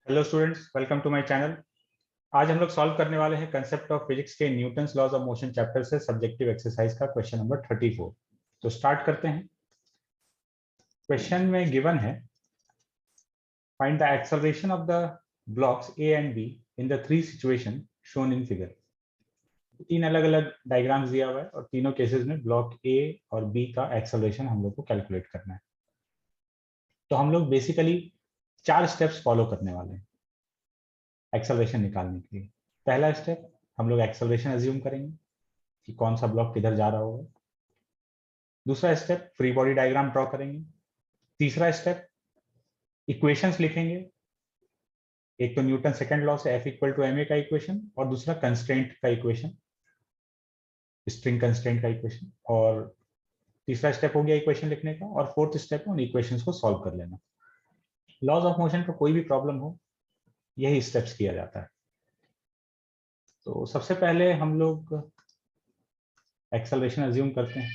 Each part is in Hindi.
Hello students, welcome to my channel. आज हम लोग सॉल्व करने वाले हैं कंसेप्ट ऑफ फिजिक्स के Newton's laws of motion chapter से सब्जेक्टिव एक्सरसाइज का क्वेश्चन नंबर 34। तो स्टार्ट करते हैं। क्वेश्चन में गिवन है find the acceleration of the blocks A and B in the three situation shown in figure. तीन अलग अलग डायग्राम्स दिया हुआ है और तीनों केसेस में ब्लॉक ए और बी का एक्सेलरेशन हम लोग को कैलकुलेट करना है। तो हम लोग बेसिकली 4 स्टेप्स फॉलो करने वाले हैं एक्सेलरेशन निकालने के लिए। पहला स्टेप, हम लोग एक्सेलरेशन अज्यूम करेंगे कि कौन सा ब्लॉक किधर जा रहा होगा। दूसरा step, free body diagram draw करेंगे। तीसरा स्टेप, इक्वेशंस लिखेंगे। एक तो न्यूटन सेकंड लॉ से F इक्वल टू ma का इक्वेशन और दूसरा कंस्ट्रेंट का इक्वेशन, स्ट्रिंग कंस्ट्रेंट का इक्वेशन। और तीसरा स्टेप हो गया इक्वेशन लिखने का और फोर्थ स्टेप उन इक्वेशंस को सॉल्व कर लेना। लॉज ऑफ मोशन का कोई भी प्रॉब्लम हो, यही स्टेप्स किया जाता है। तो सबसे पहले हम लोग एक्सेलरेशन अज्यूम करते हैं।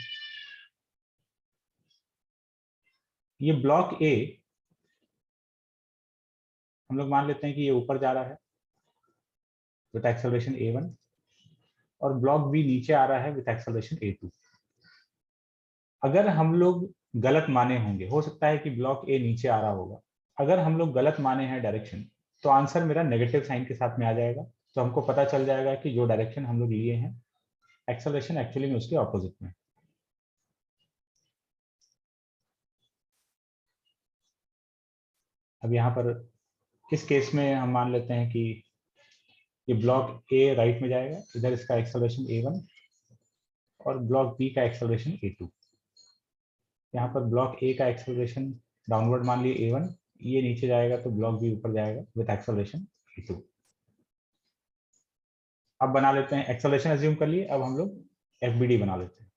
ये ब्लॉक ए हम लोग मान लेते हैं कि ये ऊपर जा रहा है विथ एक्सेलरेशन a1 और ब्लॉक बी नीचे आ रहा है विथ एक्सेलरेशन a2। अगर हम लोग गलत माने होंगे, हो सकता है कि ब्लॉक ए नीचे आ रहा होगा, अगर हम लोग गलत माने हैं डायरेक्शन, तो आंसर मेरा नेगेटिव साइन के साथ में आ जाएगा। तो हमको पता चल जाएगा कि जो डायरेक्शन हम लोग लिए हैं एक्सेलरेशन एक्चुअली में उसके ऑपोजिट में। अब यहाँ पर इस केस में हम मान लेते हैं कि ये ब्लॉक ए राइट में जाएगा, इधर इसका एक्सेलरेशन a1 और ब्लॉक बी का एक्सेलरेशन a2। यहाँ पर ब्लॉक ए का एक्सेलरेशन डाउनवर्ड मान लिए a1, ये नीचे जाएगा तो ब्लॉक बी ऊपर जाएगा विद एक्सेलरेशन a2। अब बना लेते हैं, एक्सेलरेशन अज्यूम कर लिए, अब हम लोग FBD बना लेते हैं,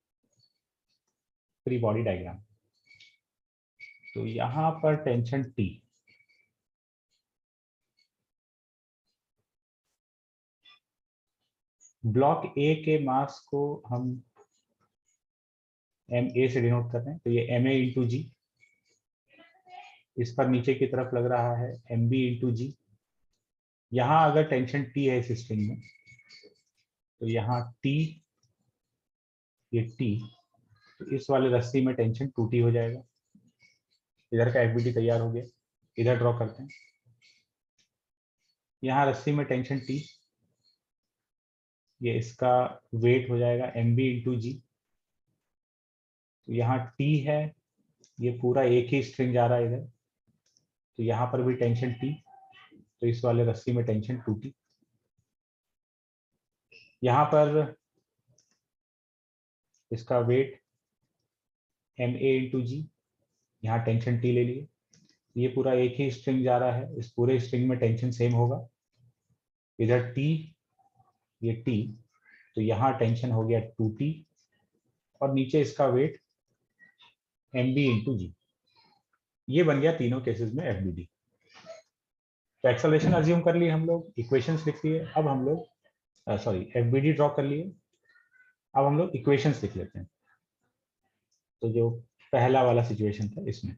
फ्री बॉडी डायग्राम। तो यहाँ पर टेंशन T, ब्लॉक ए के मास को हम MA से डिनोट कर रहे हैं, तो ये MA इंटू जी, इस पर नीचे की तरफ लग रहा है MB इंटू जी। यहाँ अगर टेंशन T है इस स्ट्रिंग में, तो यहाँ T, ये T, तो इस वाले रस्सी में टेंशन 2T हो जाएगा। इधर का FBD तैयार हो गया, इधर ड्रॉ करते हैं। यहाँ रस्सी में टेंशन T, ये इसका वेट हो जाएगा MB इंटू जी। तो यहाँ T है, ये पूरा एक ही स्ट्रिंग जा रहा है इधर, तो यहाँ पर भी टेंशन T, तो इस वाले रस्सी में टेंशन 2T। यहाँ पर इसका वेट MA इंटू जी, यहाँ टेंशन T ले लिए। ये पूरा एक ही स्ट्रिंग जा रहा है, इस पूरे स्ट्रिंग में टेंशन सेम होगा, इधर T, ये T, तो यहाँ टेंशन हो गया 2T और नीचे इसका वेट MB इंटू जी। ये बन गया तीनों केसेस में FBD। तो एक्सेलरेशन अज्यूम कर लिए हम लोग, इक्वेशंस लिख लिए, अब हम लोग FBD ड्रॉ कर लिए। अब हम लोग इक्वेशंस लिख लेते हैं। तो जो पहला वाला सिचुएशन था, इसमें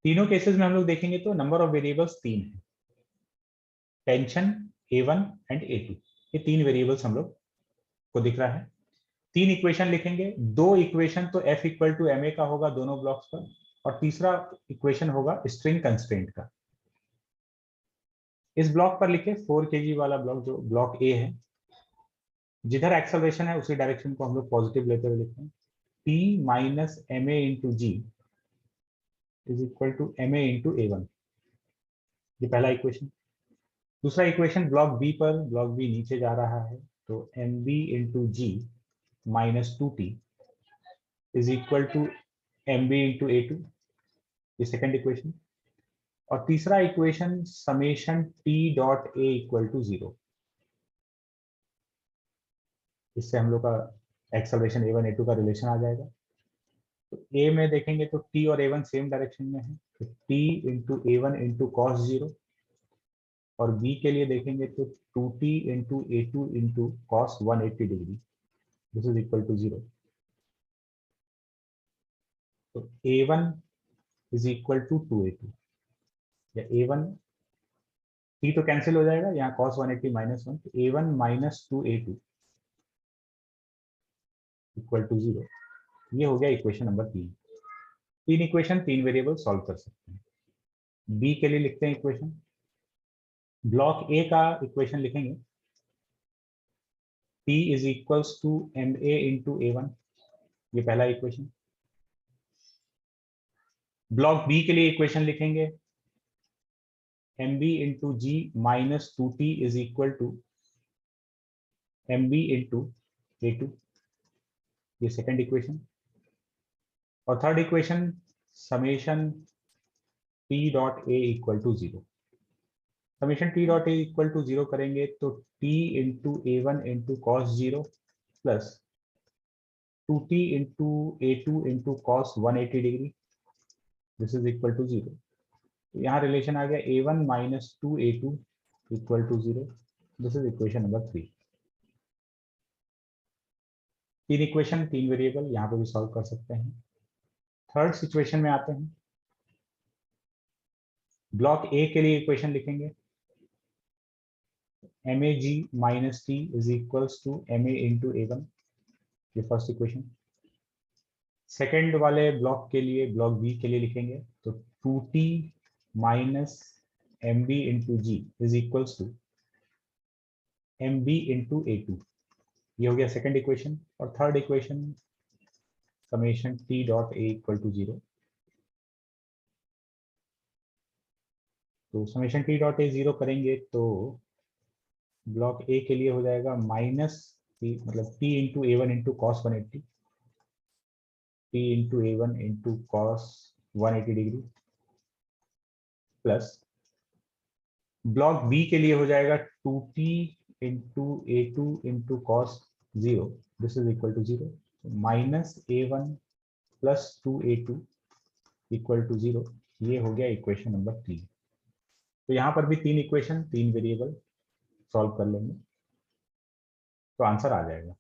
तीनों केसेस में हम लोग देखेंगे तो नंबर ऑफ वेरिएबल्स 3 है, टेंशन A1 एंड A2, ये 3 वेरिएबल्स हम लोग को दिख रहा है। 3 इक्वेशन लिखेंगे, 2 इक्वेशन तो F इक्वल टू MA का होगा दोनों ब्लॉक्स पर, और तीसरा इक्वेशन होगा स्ट्रिंग कंस्ट्रेंट का। इस ब्लॉक पर लिखे 4 kg वाला ब्लॉक, जो ब्लॉक ए है, जिधर एक्सेलरेशन है उसी डायरेक्शन को हम लोग पॉजिटिव लेते हुए लिखते हैं। P minus MA into G is equal to MA into A1, ये पहला इक्वेशन। दूसरा इक्वेशन ब्लॉक बी पर, ब्लॉक बी नीचे जा रहा है, तो MB into G minus 2T is equal to MB into A2, ये सेकेंड इक्वेशन। और तीसरा equation summation T dot A equal to 0, इससे हम लोग का एक्सेलरेशन A1 A2 का रिलेशन आ जाएगा। तो A में देखेंगे तो T और A1 सेम डायरेक्शन में है, तो T into A1 into cos 0, और B के लिए देखेंगे तो 2T into A2 into cos 180 degree, this is equal to 0। तो A1 is equal to 2A2। या a1 t तो कैंसिल हो जाएगा, यहाँ cos 180 minus 1, a1 minus 2a2 equal to 0। ये हो गया इक्वेशन नंबर 3। तीन इक्वेशन, तीन वेरिएबल सॉल्व कर सकते हैं। बी के लिए लिखते हैं इक्वेशन। ब्लॉक ए का इक्वेशन लिखेंगे P is equals to MA into A1, ये पहला इक्वेशन। ब्लॉक बी के लिए इक्वेशन लिखेंगे MB into G minus 2T is equal to MB into A2, ये सेकेंड इक्वेशन। और third equation summation T dot A equal to 0। Summation T dot A equal to 0 करेंगे तो T into A1 into cos 0 plus 2T into A2 into cos 180 degree, this is equal to 0। यहाँ रिलेशन आ गया A1 minus 2A2 equal to 0, this is equation number 3। तीन इक्वेशन, तीन वेरिएबल, यहाँ पे भी सॉल्व कर सकते हैं। थर्ड सिचुएशन में आते हैं। ब्लॉक ए के लिए इक्वेशन लिखेंगे MAG minus T is equals to MA into A1, ये फर्स्ट इक्वेशन। सेकेंड वाले ब्लॉक के लिए, ब्लॉक बी के लिए लिखेंगे तो 2T minus MB into G is equals to MB into A2, ये हो गया सेकेंड इक्वेशन। और third equation summation T dot A equal to 0, तो समेशन T डॉट A 0 करेंगे तो ब्लॉक ए के लिए हो जाएगा माइनस T, मतलब T into A1 into cos 180, T into A1 into cos 180 degree plus block B के लिए हो जाएगा 2T into A2 into cos 0, this is equal to 0, minus A1 plus 2A2 equal to 0, ये हो गया इक्वेशन नंबर 3। तो यहाँ पर भी तीन इक्वेशन, तीन वेरिएबल सॉल्व कर लेंगे तो आंसर आ जाएगा।